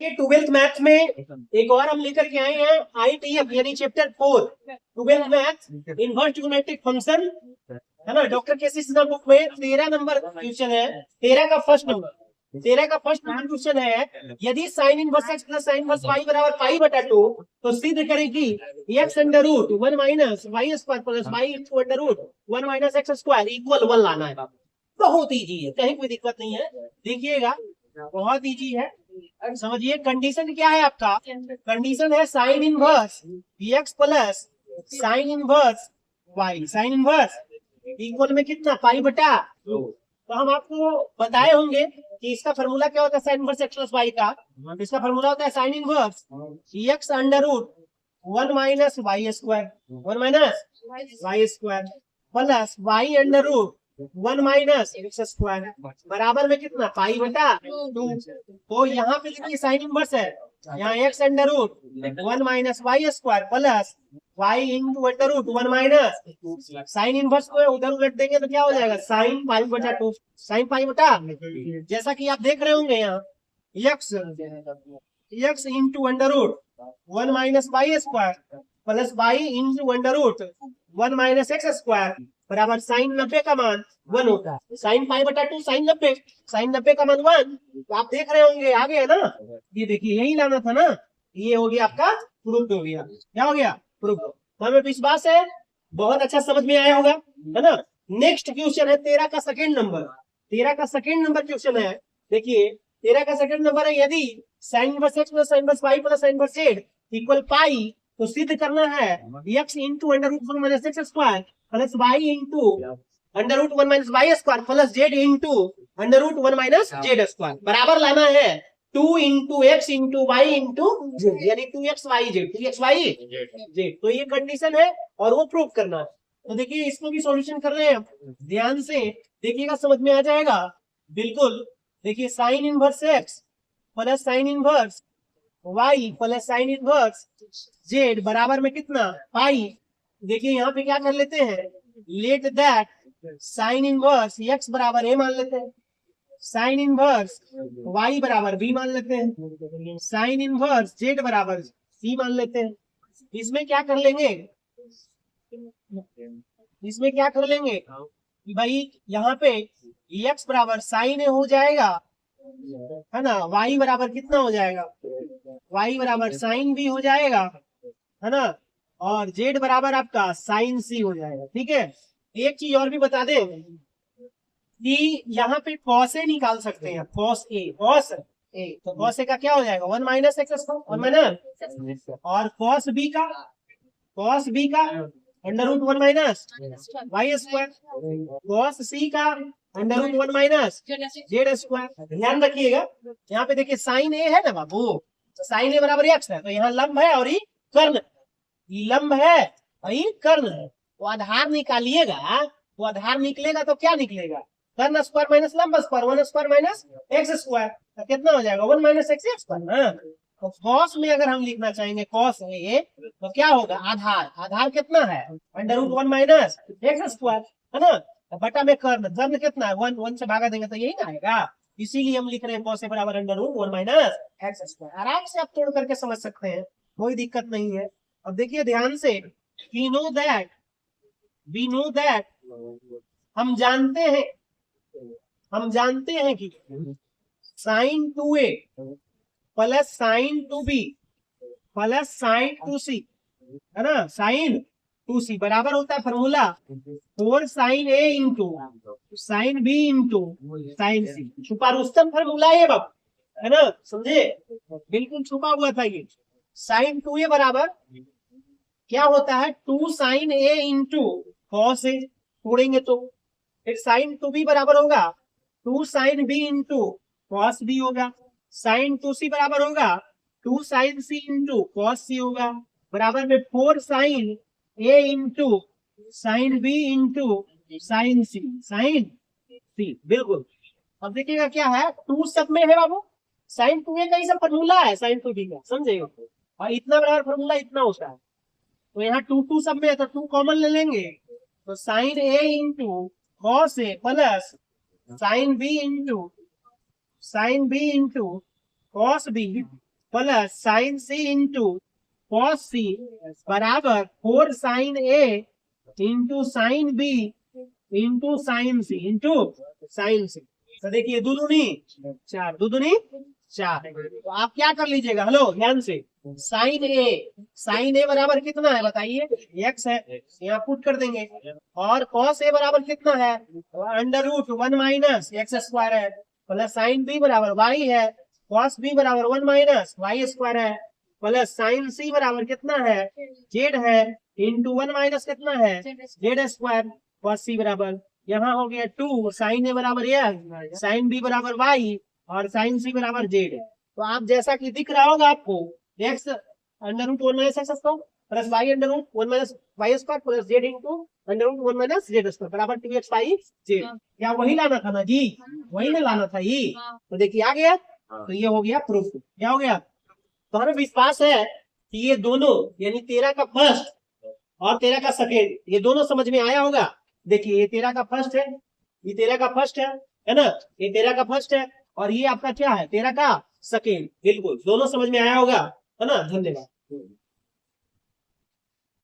ये 12th math में एक और हम लेकर के आए हैं ITF यानी chapter 4 12th math inverse trigonometric function है ना। डॉक्टर केसी सिन्हा बुक में 13 नंबर क्वेश्चन है। 13 का फर्स्ट क्वेश्चन है, यदि sine inverse x plus sine inverse y बराबर पाई बटा 2 तो सिद्ध करें कि x under root 1 minus y square plus y into under root 1 minus x square equal 1 लाना है। बहुत इजी है, कहीं कोई दिक्कत नहीं है, देखिएगा बहुत इजी है। समझिए कंडीशन क्या है आपका, कंडीशन है sine inverse x plus sine inverse y, sine inverse equal में कितना पाई बटा 2। तो हम आपको बताए होंगे कि इसका फार्मूला क्या होता है sine inverse x plus y का। इसका फार्मूला होता है sine inverse x under root 1 minus y square, 1 minus y square plus y under root 1 minus x square बराबर में कितना पाई बटा 2। तो यहाँ पे देखिए साइन इनवर्स है, यहाँ x under root 1 minus y square plus y into under root 1 minus sine inverse को उधर उलट देंगे तो क्या हो जाएगा साइन पाई बटा 2, साइन पाई बटा। जैसा कि आप देख रहे होंगे यहाँ x into under root 1 minus y square plus y into under root 1 minus x square बराबर साइन 90 का मान 1 होता है। साइन पाई बटा 2 साइन 90, साइन 90 का मान 1। तो आप देख रहे होंगे आगे है ना, ये देखिए यही लाना था ना, ये हो गया आपका प्रूफ हो गया। क्या हो गया प्रूफ। तो हमें विश्वास है बहुत अच्छा समझ में आया होगा है ना। नेक्स्ट क्वेश्चन है 13 का सेकंड नंबर, 13 का सेकंड नंबर क्वेश्चन है। देखिए 13 का सेकंड नंबर है, यदि sine inverse x plus sine inverse y plus sine inverse z equal pi तो सिद्ध करना है x into under root 1 minus x square plus y into under root 1 minus y square plus z into under root 1 minus z square बराबर लाना है 2 into x into y into z यानी 2xy z। तो ये condition है और वो prove करना है। तो देखिए इसको भी सॉल्यूशन कर रहे हैं, ध्यान से देखिएगा समझ में आ जाएगा बिल्कुल। देखिए sign inverse x plus sine inverse y plus sine inverse z बराबर में कितना पाई। देखिए यहाँ पे क्या कर लेते हैं, let that sine inverse x बराबर a मान लेते हैं, साइन इनवर्स y बराबर b मान लेते हैं, साइन इनवर्स z बराबर c मान लेते हैं। इसमें क्या कर लेंगे, इसमें क्या कर लेंगे कि भाई यहाँ पे x बराबर साइन a हो जाएगा है ना, y बराबर कितना हो जाएगा, y बराबर साइन b हो जाएगा है ना, और z बराबर आपका साइन c हो जाएगा। ठीक है, एक चीज और भी बता दें कि यहाँ पे cos a निकाल सकते हैं, cos a तो cos a का क्या हो जाएगा 1 माइनस एक्स स्क्वायर 1 माइनस, और cos b का under root 1 minus y square, cos c का under root 1 minus z square. ध्यान रखिएगा यहाँ पे देखिए साइन ए है ना बाबू, तो साइन ए बराबर एक्स है, तो यहाँ लंब है और ये कर्ण, लंब है और ये कर्ण है। तो आधार निकालिएगा, तो आधार निकलेगा तो क्या निकलेगा, कर्ण स्क्वायर माइनस लंब square 1 square minus x square, तो कितना हो जाएगा 1 माइनस एक्स स्क्वायर। तो कॉस में अगर हम लिखना चाहेंगे कॉस ए तो क्या होगा, आधार, आधार कितना है under root 1 minus x square है ना, बटा में कर्ण, कर्ण कितना है 1 से भागा देंगे तो यही ना आएगा, इसीलिए हम लिख रहे हैं कॉस ए बराबर under root 1 minus x square. आराम से आप तोड़ करके समझ सकते हैं, कोई दिक्कत नहीं है। अब देखिए ध्यान से, वी नो दैट हम जानते हैं कि sine 2a plus sine 2b plus sine 2c है ना, साइन 2c बराबर होता है formula 4 sine a into sine b into sine c। छुपा रुस्तम फॉर्मूला है बाबू है ना, समझे, बिल्कुल छुपा हुआ था ये। साइन 2a बराबर क्या होता है 2 sine a into cos a, तोड़ेंगे तो फिर साइन 2b बराबर होगा 2 sine b into cos b होगा, साइन 2c बराबर होगा 2 sine c into cos c होगा, बराबर में 4 sine a into sine b into sine c बिल्कुल। अब देखिएगा क्या है 2 सब में है बाबू, साइन 2a का ही सब फॉर्मूला है साइन 2b का, समझेगा, और इतना बराबर फॉर्मूला इतना होता है। तो यहाँ 2 सब में है तो 2 कॉमन ले लेंगे, तो sine a into cos a plus sine b into cos b plus sine C into cos C बराबर 4 sine A into sine B into sine C into sine C. तो देखिए दूनी 4 दूनी 4। तो आप क्या कर लीजिएगा, हेलो ध्यान से, साइन ए बराबर कितना है बताइए, एक्स है, यहाँ पुट कर देंगे। और कॉस ए बराबर कितना है, under root 1 minus x square है, प्लस साइन बी बराबर वाई है, कॉस बी बराबर 1 माइनस वाई स्क्वायर है, प्लस साइन सी बराबर कितना है, जेड है, इंटू 1 माइनस कितना है, जेड स्क्वायर, कॉस सी बराबर यहाँ हो गया 2, साइन ए बराबर एक्स, साइन बी बराबर वाई और साइन सी बराबर जेड। तो आप जैसा कि दिख रहा होगा आपको, x under root 1 minus x square plus y under root 1 minus y square plus z into under root 1 minus z square बराबर 2x बाई जेड। क्या वही लाना था ना जी, वही ना लाना था ये। तो देखिए आ गया, तो ये हो गया प्रूफ। क्या हो गया, तो हमें विश्वास है कि ये दोनों यानी 13 का फर्स्ट और 13 का सेकेंड ये दोनों समझ में आया होगा। देखिए ये 13 का फर्स्ट है, ये 13 का फर्स्ट है ना, ये 13 का फर्स्ट है और ये आपका क्या है 13 का सेकेंड। बिल्कुल दोनों समझ में आया होगा, है ना। धन्यवाद।